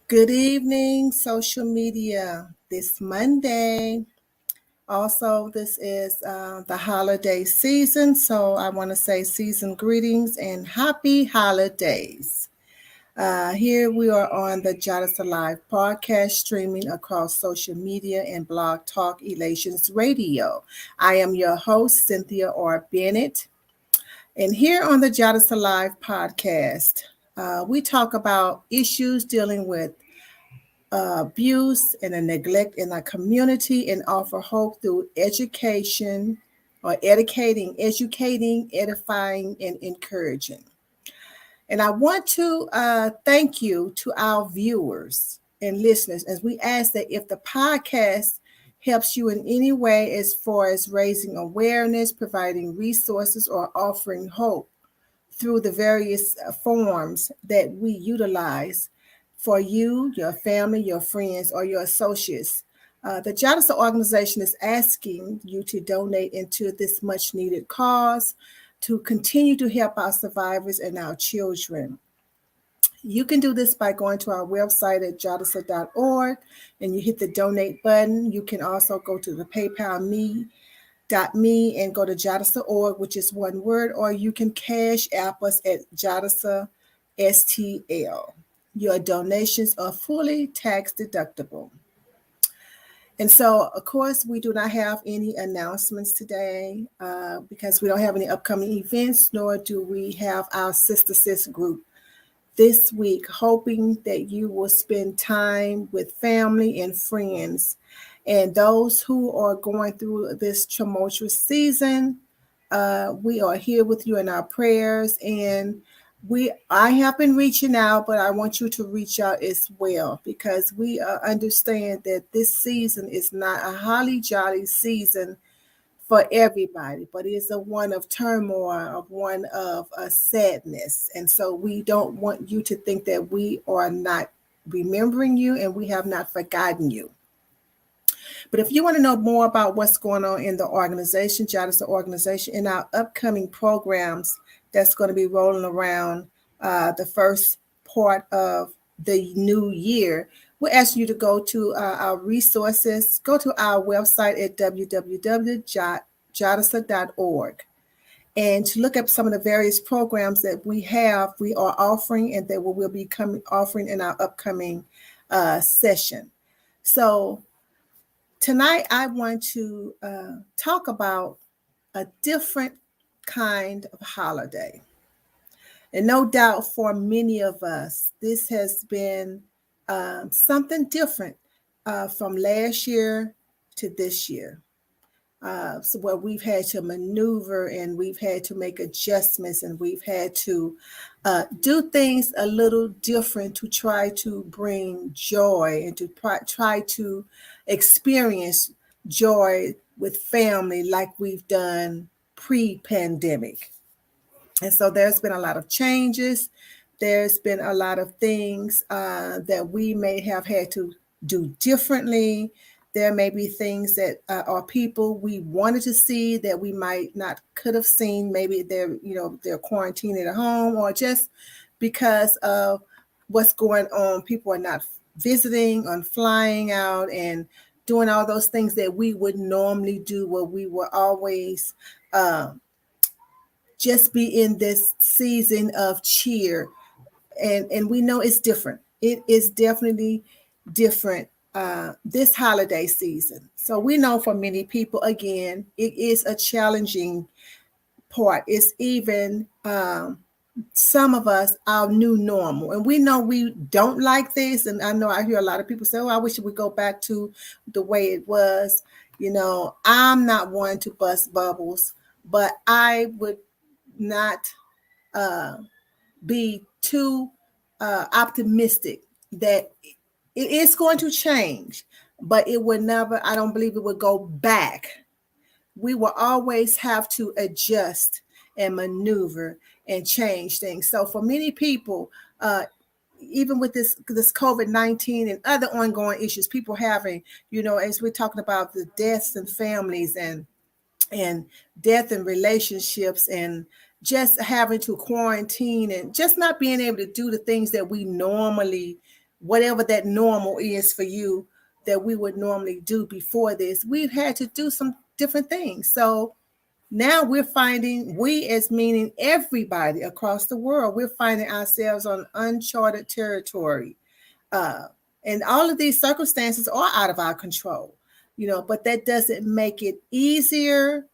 Good evening, social media. This Monday. Also, this is the holiday season, so I want to say season greetings and happy holidays. Here we are on the JADASA Live podcast, streaming across social media and Blog Talk Elations Radio. I am your host, Cynthia R. Bennett. And here on the JADASA Live podcast, we talk about issues dealing with abuse and a neglect in our community and offer hope through education or educating, edifying, and encouraging. And I want to thank you to our viewers and listeners as we ask that if the podcast helps you in any way as far as raising awareness, providing resources, or offering hope through the various forms that we utilize for you, your family, your friends, or your associates. The JADASA organization is asking you to donate into this much needed cause to continue to help our survivors and our children. You can do this by going to our website at jadasa.org and you hit the donate button. You can also go to the PayPal me and go to JADASA.org, which is one word, or you can cash app us at JADASA STL. Your donations are fully tax deductible. And so, of course, we do not have any announcements today because we don't have any upcoming events, nor do we have our Sister Sis group this week, hoping that you will spend time with family and friends. And those who are going through this tumultuous season, we are here with you in our prayers. And I have been reaching out, but I want you to reach out as well because we understand that this season is not a holly jolly season for everybody, but it's a one of turmoil, of one of sadness. And so we don't want you to think that we are not remembering you and we have not forgotten you. But if you want to know more about what's going on in the organization, JADASA organization, in our upcoming programs that's going to be rolling around the first part of the new year, we're asking you to go to our resources, go to our website at www.jadasa.org and to look at some of the various programs that we are offering and that we will be offering in our upcoming session. So tonight, I want to talk about a different kind of holiday. And no doubt for many of us, this has been something different from last year to this year. So where we've had to maneuver and we've had to make adjustments and we've had to do things a little different to try to bring joy and to try to experience joy with family like we've done pre-pandemic. And so there's been a lot of changes. There's been a lot of things that we may have had to do differently. There may be things that are people we wanted to see that we might not could have seen. Maybe they're quarantined at home, or just because of what's going on, people are not visiting or flying out and doing all those things that we would normally do, where we were always just be in this season of cheer. And we know it's different. It is definitely different this holiday season. So we know for many people, again, it is a challenging part. It's even some of us our new normal. And we know we don't like this. And I know I hear a lot of people say, oh, I wish it would go back to the way it was. I'm not one to bust bubbles, but I would not be too optimistic that it is going to change, but it would never, I don't believe it would go back. We will always have to adjust and maneuver and change things. So for many people, even with this COVID-19 and other ongoing issues, people having, as we're talking about the deaths in families and death in relationships and just having to quarantine and just not being able to do the things that we normally whatever that normal is for you that we would normally do before this. We've had to do some different things. So now we're finding, we as meaning everybody across the world, we're finding ourselves on uncharted territory. Uh, and all of these circumstances are out of our control, but that doesn't make it easier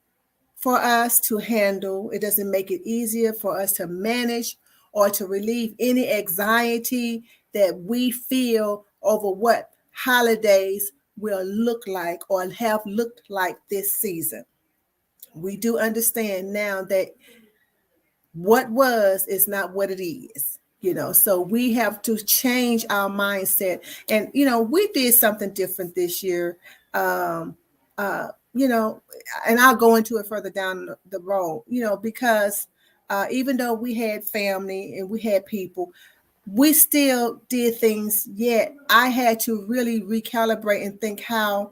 for us to handle. It doesn't make it easier for us to manage or to relieve any anxiety that we feel over what holidays will look like or have looked like this season. We do understand now that what was is not what it is, so we have to change our mindset. And we did something different this year. um uh you know and I'll go into it further down the road, because even though we had family and we had people, we still did things. Yet I had to really recalibrate and think how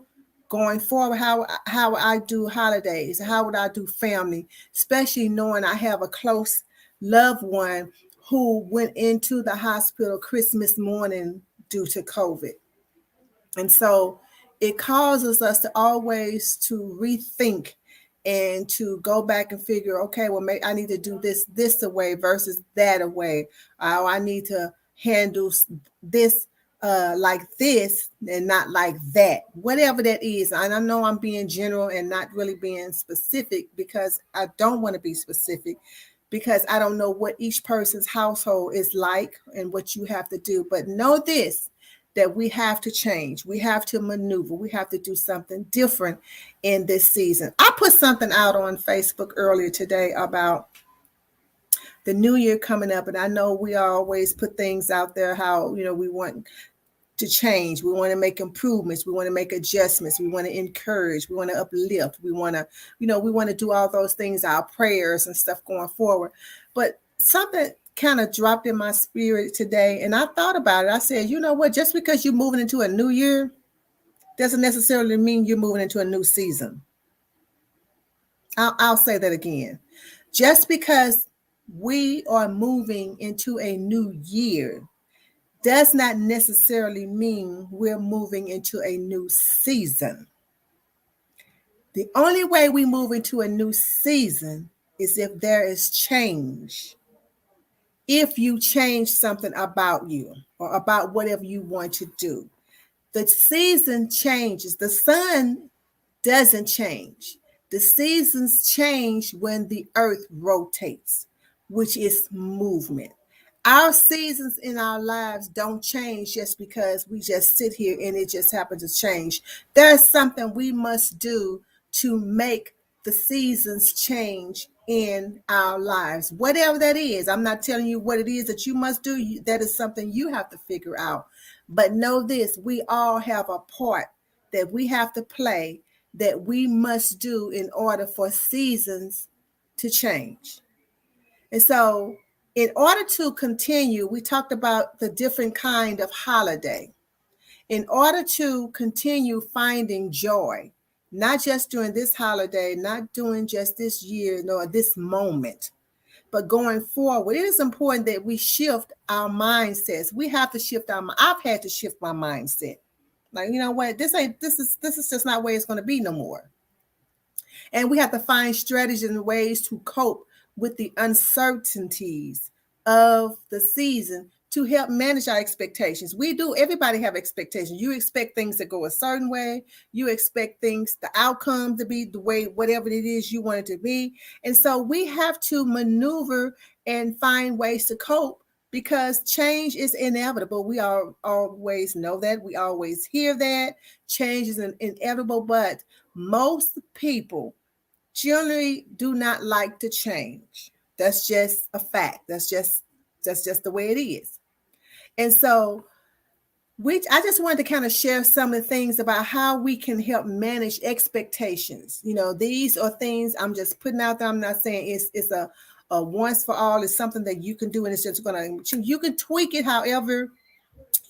going forward, how I do holidays, how would I do family, especially knowing I have a close loved one who went into the hospital Christmas morning due to COVID. And so it causes us to always to rethink and to go back and figure, okay, well, maybe I need to do this away versus that away. I need to handle this like this and not like that, whatever that is. And I know I'm being general and not really being specific, because I don't want to be specific, because I don't know what each person's household is like and what you have to do. But know this, that we have to change. We have to maneuver. We have to do something different in this season. I put something out on Facebook earlier today about the new year coming up. And I know we always put things out there how, we want to change. We want to make improvements. We want to make adjustments. We want to encourage. We want to uplift. We want to, we want to do all those things, our prayers and stuff going forward. But something kind of dropped in my spirit today, and I thought about it. I said, you know what? Just because you're moving into a new year doesn't necessarily mean you're moving into a new season. I'll say that again. Just because we are moving into a new year does not necessarily mean we're moving into a new season. The only way we move into a new season is if there is change. If you change something about you or about whatever you want to do, the season changes. The sun doesn't change. The seasons change when the earth rotates, which is movement. Our seasons in our lives don't change just because we just sit here and it just happens to change. There's something we must do to make the seasons change in our lives, whatever that is. I'm not telling you what it is that you must do. That is something you have to figure out. But know this, we all have a part that we have to play, that we must do in order for seasons to change. And so in order to continue, we talked about the different kind of holiday. In order to continue finding joy, not just during this holiday, not during just this year, nor this moment, but going forward, it is important that we shift our mindsets. We have to shift I've had to shift my mindset. Like, you know what, this is just not where it's going to be no more. And we have to find strategies and ways to cope with the uncertainties of the season to help manage our expectations. Everybody have expectations. You expect things to go a certain way. You expect things, the outcome to be the way, whatever it is you want it to be. And so we have to maneuver and find ways to cope, because change is inevitable. We always know that. We always hear that. Change is inevitable, but most people generally do not like to change. That's just a fact. That's just the way it is. And so I just wanted to kind of share some of the things about how we can help manage expectations. These are things I'm just putting out there. I'm not saying it's a once for all. It's something that you can do, and it's just you can tweak it however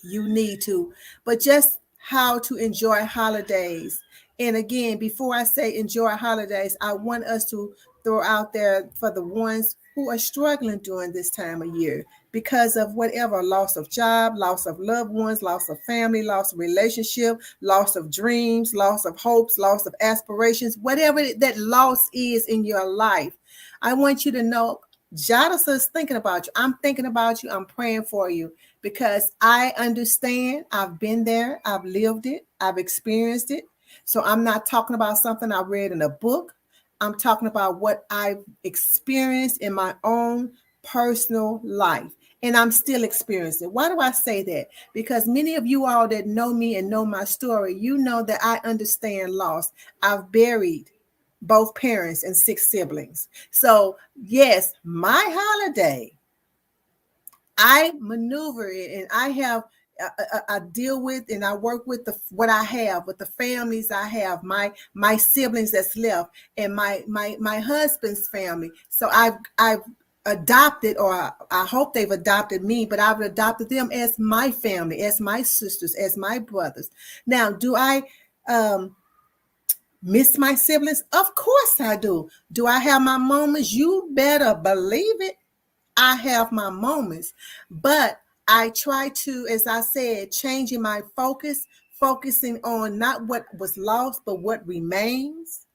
you need to, but just how to enjoy holidays. And again, before I say enjoy holidays, I want us to throw out there for the ones who are struggling during this time of year because of whatever loss of job, loss of loved ones, loss of family, loss of relationship, loss of dreams, loss of hopes, loss of aspirations, whatever that loss is in your life. I want you to know JADASA is thinking about you. I'm thinking about you. I'm praying for you because I understand. I've been there. I've lived it. I've experienced it. So I'm not talking about something I read in a book. I'm talking about what I've experienced in my own personal life. And I'm still experiencing. Why do I say that? Because many of you all that know me and know my story, you know that I understand loss. I've buried both parents and 6 siblings. So, yes, my holiday, I maneuver it and I have I deal with and I work with what I have, with the families I have, my siblings that's left, and my husband's family. So I've adopted, or I hope they've adopted me, but I've adopted them as my family, as my sisters, as my brothers. Now, do I miss my siblings? Of course I do. Do I have my moments? You better believe it. I have my moments, but I try to, as I said, changing my focus, focusing on not what was lost, but what remains.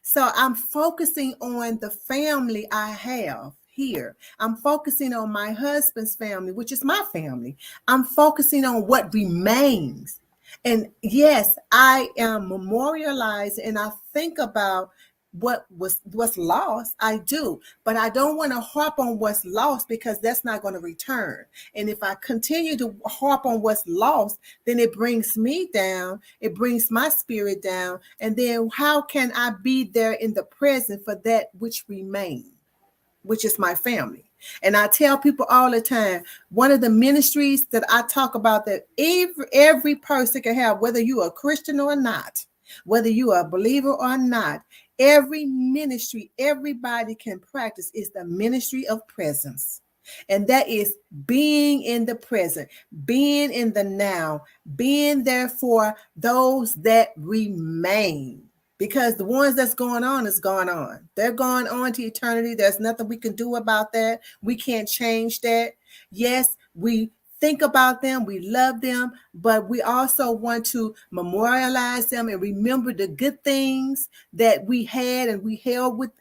So I'm focusing on the family I have here. I'm focusing on my husband's family, which is my family. I'm focusing on what remains. And yes, I am memorializing and I think about what's lost. I do, but I don't want to harp on what's lost because that's not going to return. And if I continue to harp on what's lost, then it brings me down, it brings my spirit down. And then how can I be there in the present for that which remains, which is my family? And I tell people all the time, one of the ministries that I talk about that every person can have, whether you are a Christian or not, whether you are a believer or not, every ministry everybody can practice is the ministry of presence. And that is being in the present, being in the now, being there for those that remain. Because the ones that's going on is going on. They're going on to eternity. There's nothing we can do about that. We can't change that. Yes, we think about them, we love them, but we also want to memorialize them and remember the good things that we had and we held with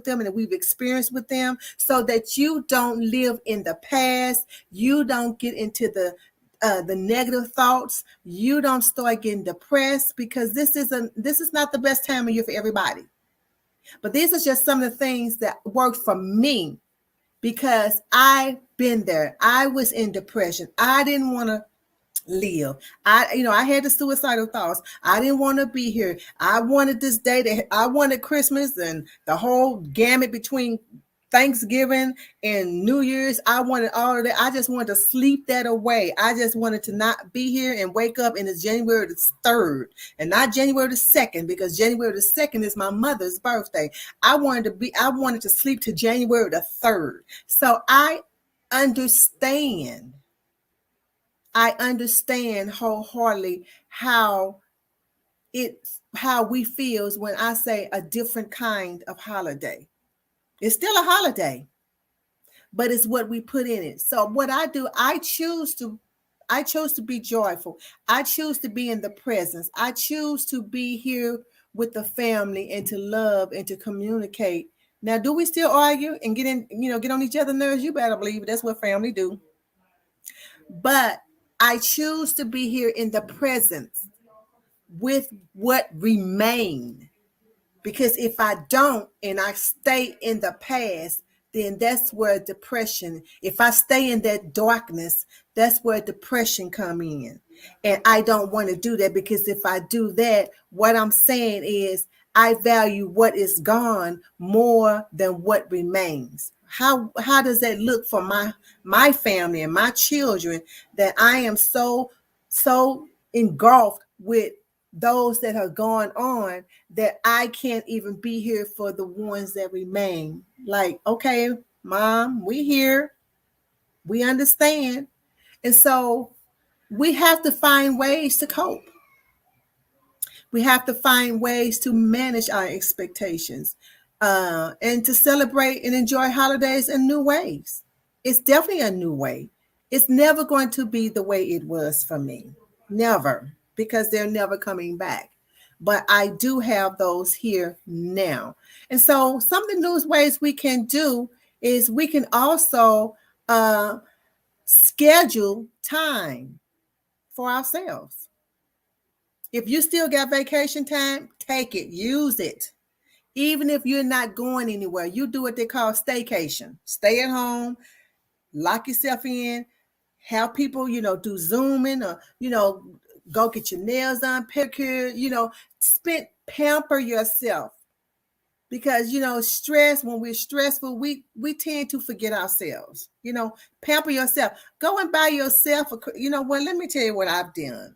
them and that we've experienced with them, so that you don't live in the past, you don't get into the negative thoughts, you don't start getting depressed, because this is not the best time of year for everybody. But these are just some of the things that worked for me, because I've been there. I was in depression. I didn't want to live. I had the suicidal thoughts. I didn't want to be here. I wanted this day I wanted Christmas and the whole gamut between Thanksgiving and New Year's. I wanted all of that. I just wanted to sleep that away. I just wanted to not be here and wake up and it's January the 3rd and not January the 2nd, because January the 2nd is my mother's birthday. I wanted to sleep to January the 3rd. So I understand wholeheartedly how we feels when I say a different kind of holiday. It's still a holiday, but it's what we put in it. So what I do, I chose to be joyful. I choose to be in the presence. I choose to be here with the family and to love and to communicate. Now, do we still argue and get on each other's nerves? You better believe it. That's what family do. But I choose to be here in the presence with what remain. Because if I don't and I stay in the past, then that's where depression, if I stay in that darkness, that's where depression come in. And I don't want to do that, because if I do that, what I'm saying is I value what is gone more than what remains. How does that look for my family and my children, that I am so engulfed with those that have gone on that I can't even be here for the ones that remain? Like, okay, Mom, we here, we understand. And so we have to find ways to cope. We have to find ways to manage our expectations. and to celebrate and enjoy holidays in new ways. It's definitely a new way. It's never going to be the way it was for me. Never, because they're never coming back. But I do have those here now. And so, some of the newest ways we can do is we can also uh, schedule time for ourselves. If you still got vacation time, take it, use it. Even if you're not going anywhere, you do what they call staycation. Stay at home, lock yourself in, have people, do Zooming or, go get your nails done, pedicure, pamper yourself. Because stress, when we're stressful, we tend to forget ourselves. Pamper yourself. Go and buy yourself let me tell you what I've done.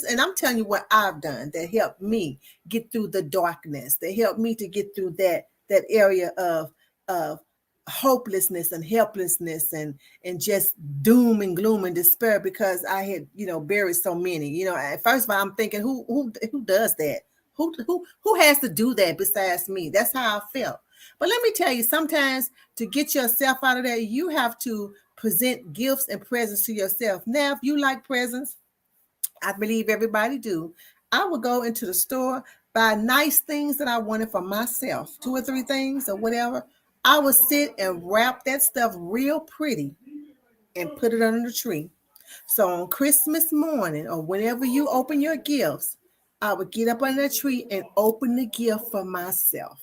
And I'm telling you what I've done that helped me get through the darkness, that helped me to get through that area of hopelessness and helplessness and just doom and gloom and despair, because I had buried so many. First of all, I'm thinking, who does that? Who has to do that besides me? That's how I felt. But let me tell you, sometimes to get yourself out of there, you have to present gifts and presents to yourself. Now, if you like presents, I believe everybody do. I would go into the store, buy nice things that I wanted for myself, 2 or 3 things or whatever. I would sit and wrap that stuff real pretty and put it under the tree. So on Christmas morning or whenever you open your gifts, I would get up under the tree and open the gift for myself.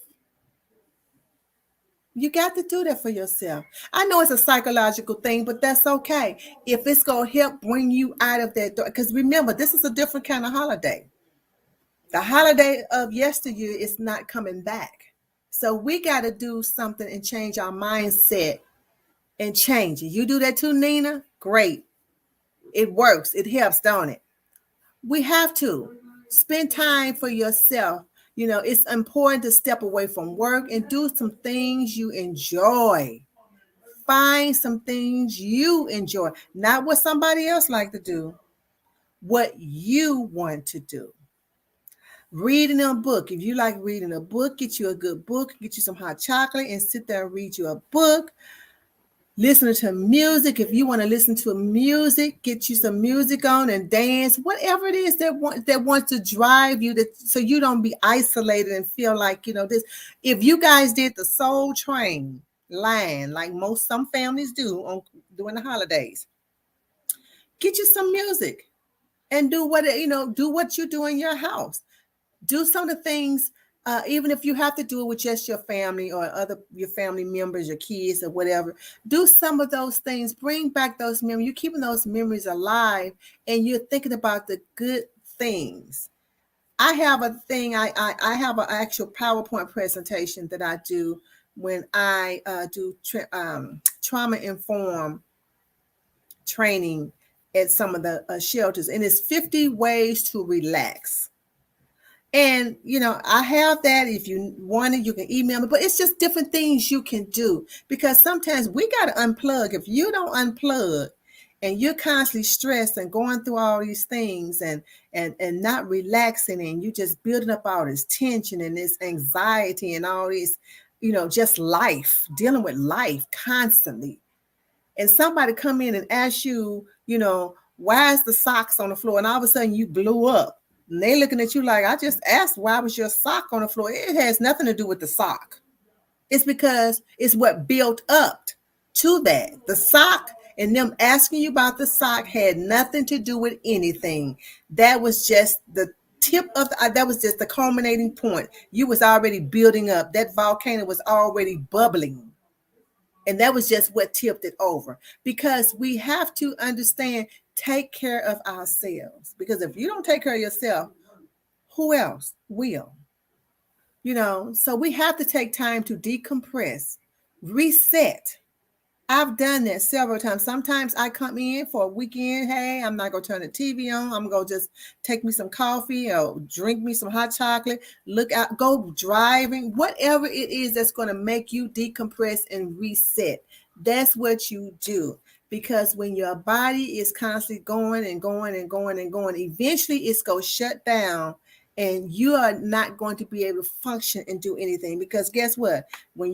You got to do that for yourself. I know it's a psychological thing, but that's okay. If it's going to help bring you out of that door, because remember, this is a different kind of holiday. The holiday of yesteryear is not coming back. So we got to do something and change our mindset and change it. You do that too, Nina? Great. It works. It helps, don't it? We have to spend time for yourself. It's important to step away from work and do some things you enjoy. Find some things you enjoy, not what somebody else like to do, what you want to do. Reading a book. If you like reading a book, get you a good book, get you some hot chocolate and sit there and read you a book. Listening to music. If you want to listen to music, get you some music on and dance, whatever it is that wants to drive you, so you don't be isolated and feel like, this. If you guys did the Soul Train line, like some families do during the holidays, get you some music and do what you do in your house. Do some of the things, even if you have to do it with just your family or your family members, your kids or whatever. Do some of those things. Bring back those memories. You're keeping those memories alive, and you're thinking about the good things. I have a thing. I have an actual PowerPoint presentation that I do when I do trauma informed training at some of the shelters, and it's 50 ways to relax. And, I have that. If you want it, you can email me, but it's just different things you can do, because sometimes we got to unplug. If you don't unplug and you're constantly stressed and going through all these things and not relaxing, and you just building up all this tension and this anxiety and all this, just dealing with life constantly. And somebody come in and ask you, why is the socks on the floor? And all of a sudden you blew up. And they looking at you like, I just asked, why was your sock on the floor? It has nothing to do with the sock. It's because it's what built up to that. The sock and them asking you about the sock had nothing to do with anything. That was just the tip of that was just the culminating point. You was already building up. That volcano was already bubbling. And that was just what tipped it over, because we have to understand, take care of ourselves, because if you don't take care of yourself, who else will? So we have to take time to decompress, reset. I've done that several times. Sometimes I come in for a weekend. Hey, I'm not going to turn the TV on. I'm going to just take me some coffee or drink me some hot chocolate, look out, go driving, whatever it is that's going to make you decompress and reset. That's what you do. Because when your body is constantly going and going and going and going, eventually it's going to shut down and you are not going to be able to function and do anything. Because guess what? When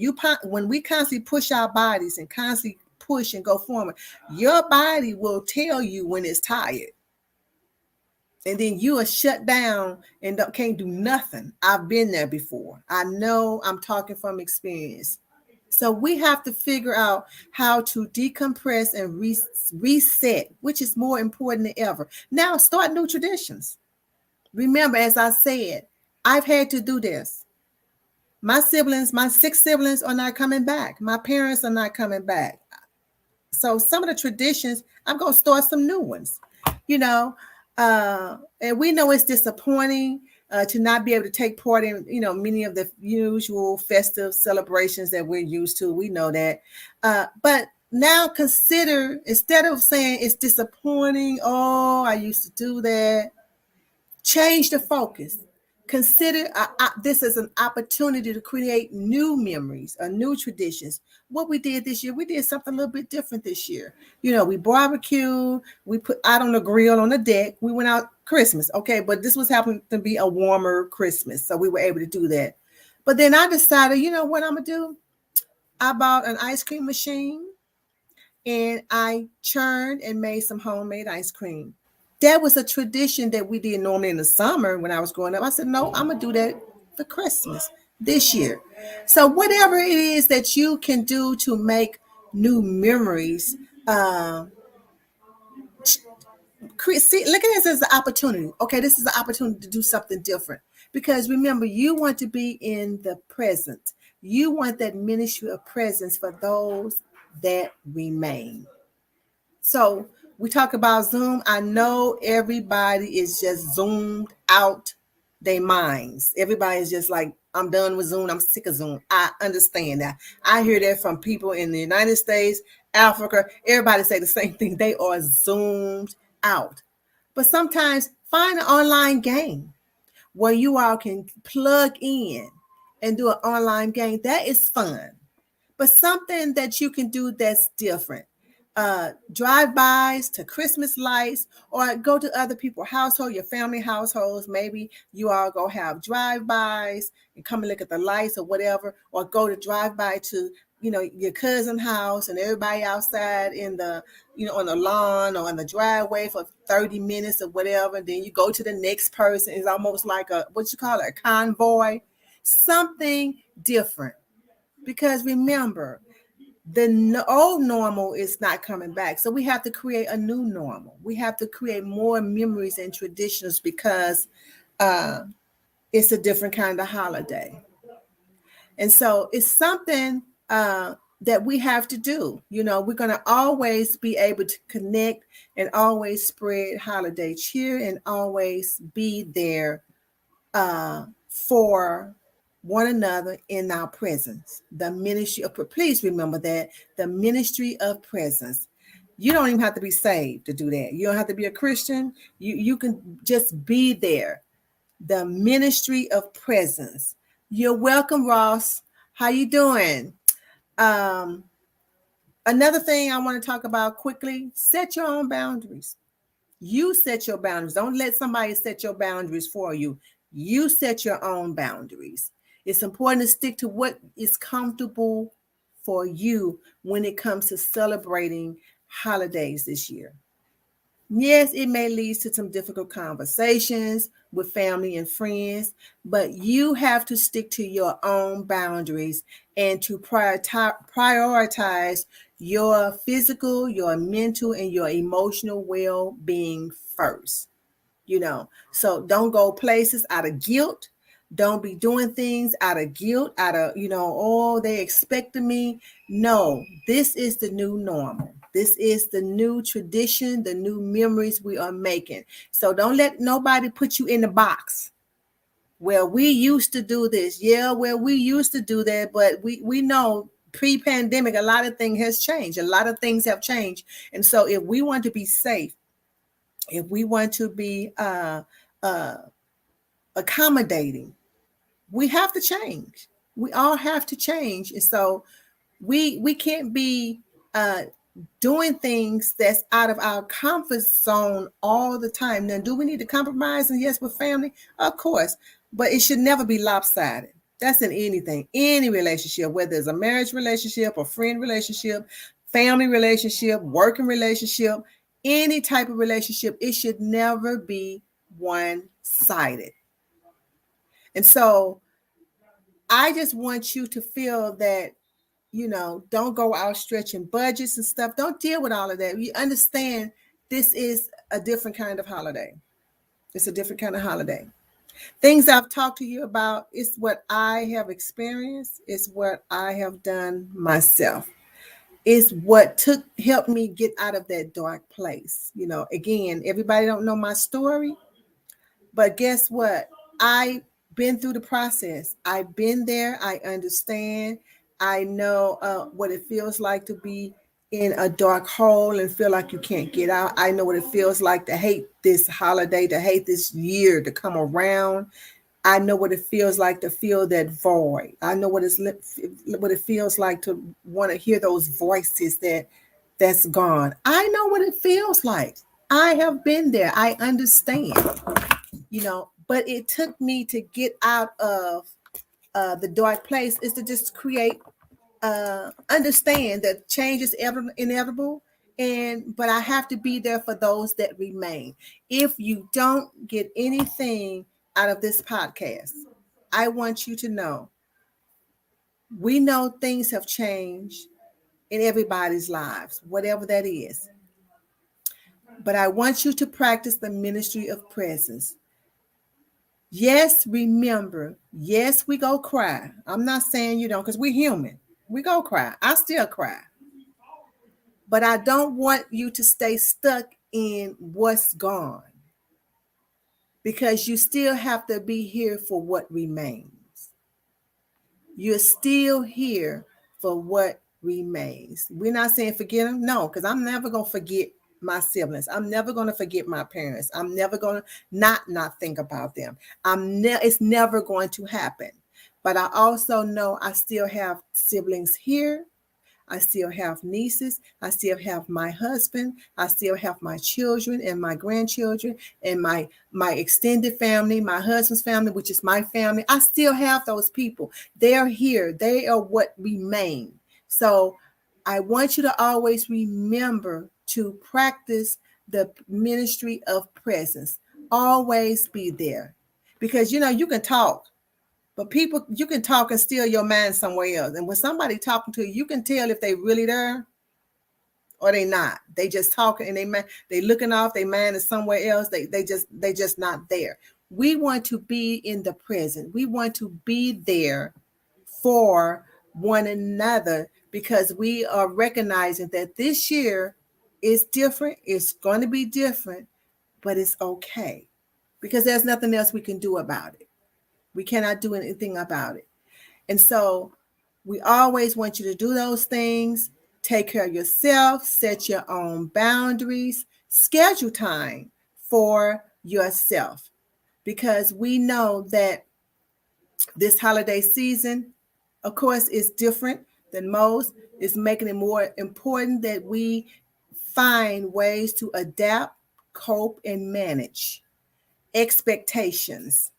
we constantly push our bodies and constantly push and go forward, your body will tell you when it's tired. And then you are shut down and can't do nothing. I've been there before. I know, I'm talking from experience. So we have to figure out how to decompress and reset, which is more important than ever. Now start new traditions. Remember, as I said, I've had to do this. My 6 siblings are not coming back. My parents are not coming back. So some of the traditions, I'm going to start some new ones, you know. And we know it's disappointing to not be able to take part in, many of the usual festive celebrations that we're used to. We know that. But now consider, instead of saying it's disappointing, oh, I used to do that, change the focus. Consider this as an opportunity to create new memories or new traditions. What we did this year, we did something a little bit different this year. We barbecued, we put out on the grill on the deck, we went out Christmas. Okay, but this was happening to be a warmer Christmas, so we were able to do that. But then I decided, you know what I'm gonna do? I bought an ice cream machine and I churned and made some homemade ice cream. That was a tradition that we did normally in the summer when I was growing up. I said, no, I'm going to do that for Christmas this year. So whatever it is that you can do to make new memories, look at this as an opportunity. Okay, this is an opportunity to do something different. Because remember, you want to be in the present. You want that ministry of presence for those that remain. So we talk about Zoom. I know everybody is just zoomed out their minds. Everybody's just like, I'm done with Zoom. I'm sick of Zoom. I understand that. I hear that from people in the United States, Africa. Everybody say the same thing. They are zoomed out. But sometimes find an online game where you all can plug in and do an online game. That is fun. But something that you can do that's different. Drive-bys to Christmas lights, or go to other people's household, your family households. Maybe you all go have drive-bys and come and look at the lights or whatever, or go to drive-by to your cousin's house and everybody outside in the on the lawn or in the driveway for 30 minutes or whatever. And then you go to the next person. It's almost like a convoy, something different. Because remember, the old normal is not coming back. So we have to create a new normal. We have to create more memories and traditions because it's a different kind of holiday. And so it's something that we have to do. We're going to always be able to connect and always spread holiday cheer and always be there for one another in our presence. The ministry of, please remember that, the ministry of presence. You don't even have to be saved to do that. You don't have to be a Christian. You can just be there. The ministry of presence. You're welcome, Ross. How you doing? Another thing I want to talk about quickly, set your own boundaries. You set your boundaries. Don't let somebody set your boundaries for you. You set your own boundaries. It's important to stick to what is comfortable for you when it comes to celebrating holidays this year. Yes, it may lead to some difficult conversations with family and friends, but you have to stick to your own boundaries and to prioritize your physical, your mental, and your emotional well-being first. So don't go places out of guilt. Don't be doing things out of guilt, out of, oh, they expected me. No, this is the new normal. This is the new tradition, the new memories we are making. So don't let nobody put you in the box. Well, we used to do this. Yeah, well, we used to do that, but we know pre-pandemic, a lot of things has changed. A lot of things have changed. And so if we want to be safe, if we want to be accommodating, we have to change. We all have to change. And so we can't be doing things that's out of our comfort zone all the time. Now, do we need to compromise? And yes, with family, of course, but it should never be lopsided. That's in anything, any relationship, whether it's a marriage relationship, a friend relationship, family relationship, working relationship, any type of relationship, it should never be one-sided. And so I just want you to feel that, don't go out stretching budgets and stuff. Don't deal with all of that. You understand this is a different kind of holiday. It's a different kind of holiday. Things I've talked to you about is what I have experienced. It's what I have done myself. It's what helped me get out of that dark place. Again, everybody don't know my story, but guess what? I've been through the process. I've been there. I understand. I know what it feels like to be in a dark hole and feel like you can't get out. I know what it feels like to hate this holiday, to hate this year to come around. I know what it feels like to feel that void. I know what it feels like to want to hear those voices that's gone. I know what it feels like. I have been there. I understand. But it took me to get out of the dark place is to just understand that change is inevitable. But I have to be there for those that remain. If you don't get anything out of this podcast, I want you to know, we know things have changed in everybody's lives, whatever that is. But I want you to practice the ministry of presence. Yes, remember, yes, we go cry. I'm not saying you don't, because we're human. We go cry. I still cry. But I don't want you to stay stuck in what's gone, because you still have to be here for what remains. You're still here for what remains. We're not saying forget them. No, because I'm never going to forget my siblings. I'm never going to forget my parents. I'm never going to not think about them. It's never going to happen. But I also know I still have siblings here. I still have nieces. I still have my husband. I still have my children and my grandchildren and my extended family, my husband's family, which is my family. I still have those people. They're here. They are what remain. So I want you to always remember to practice the ministry of presence. Always be there, because you can talk. But people, you can talk and steal your mind somewhere else. And when somebody talking to you, you can tell if they really there or they not. They just talking and they looking off. Their mind is somewhere else. They just not there. We want to be in the present. We want to be there for one another, because we are recognizing that this year is different. It's going to be different, but it's okay, because there's nothing else we can do about it. We cannot do anything about it. And so we always want you to do those things. Take care of yourself, set your own boundaries, schedule time for yourself, because we know that this holiday season, of course, is different than most. It's making it more important that we find ways to adapt, cope, and manage expectations.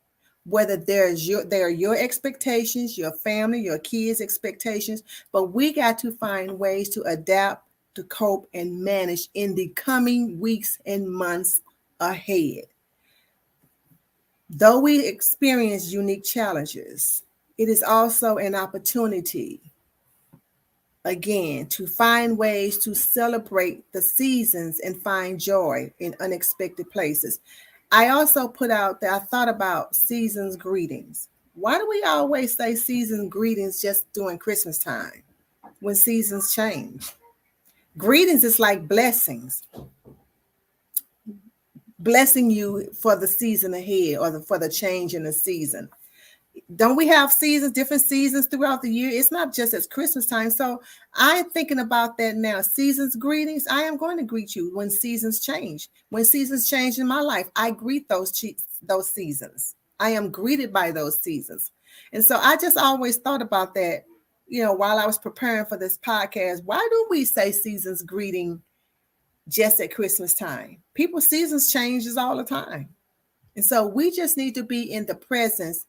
Whether they are your expectations, your family, your kids' expectations, but we got to find ways to adapt, to cope, and manage in the coming weeks and months ahead. Though we experience unique challenges, it is also an opportunity, again, to find ways to celebrate the seasons and find joy in unexpected places. I also put out that I thought about seasons greetings. Why do we always say season greetings just during Christmas time when seasons change? Greetings is like blessings, blessing you for the season ahead, or for the change in the season. Don't we have seasons, different seasons throughout the year? It's not just at Christmas time. So I'm thinking about that now. Seasons greetings. I am going to greet you when seasons change. When seasons change in my life, I greet those seasons. I am greeted by those seasons. And so I just always thought about that while I was preparing for this podcast, why do we say seasons greeting just at Christmas time? People's seasons changes all the time. And so we just need to be in the presence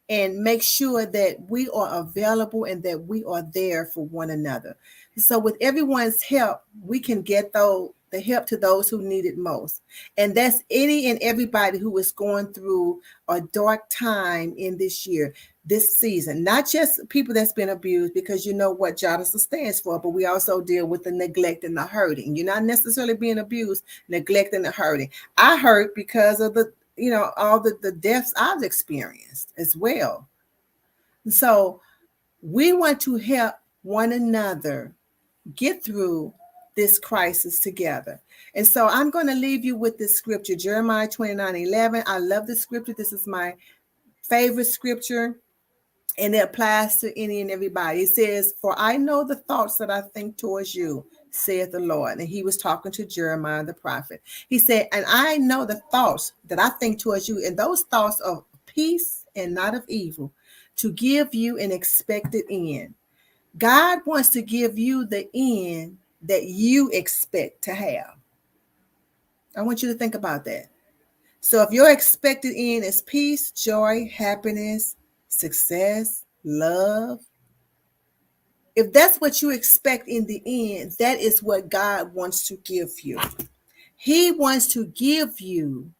and make sure that we are available and that we are there for one another. So with everyone's help, we can get the help to those who need it most. And that's any and everybody who is going through a dark time in this year, this season, not just people that's been abused, because you know what JADASA stands for, but we also deal with the neglect and the hurting. You're not necessarily being abused, neglect and the hurting. I hurt because of all the deaths I've experienced as well. So we want to help one another get through this crisis together. And so I'm going to leave you with this scripture, Jeremiah 29:11. I love this scripture. This is my favorite scripture, and it applies to any and everybody. It says, "For I know the thoughts that I think towards you, saith the Lord." And he was talking to Jeremiah the prophet. He said, "And I know the thoughts that I think towards you, and those thoughts of peace and not of evil, to give you an expected end." God wants to give you the end that you expect to have. I want you to think about that. So if your expected end is peace, joy, happiness, success, love, if that's what you expect in the end, that is what God wants to give you. He wants to give you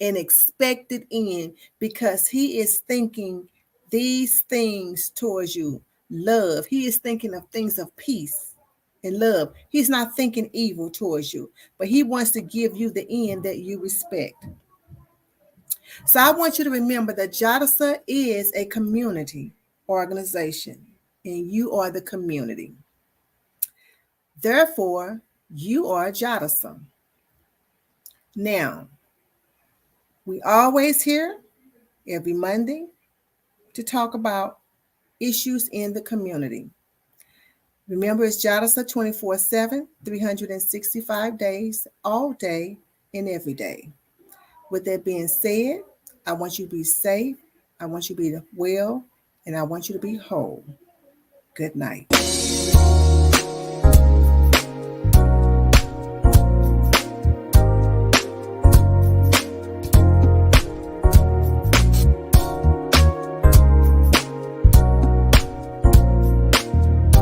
an expected end because he is thinking these things towards you. Love. He is thinking of things of peace and love. He's not thinking evil towards you, but he wants to give you the end that you respect. So I want you to remember that JADASA is a community organization, and you are the community. Therefore, you are JADASA. Now, we always here every Monday to talk about issues in the community. Remember, it's JADASA 24/7, 365 days, all day and every day. With that being said, I want you to be safe, I want you to be well, and I want you to be whole. Good night.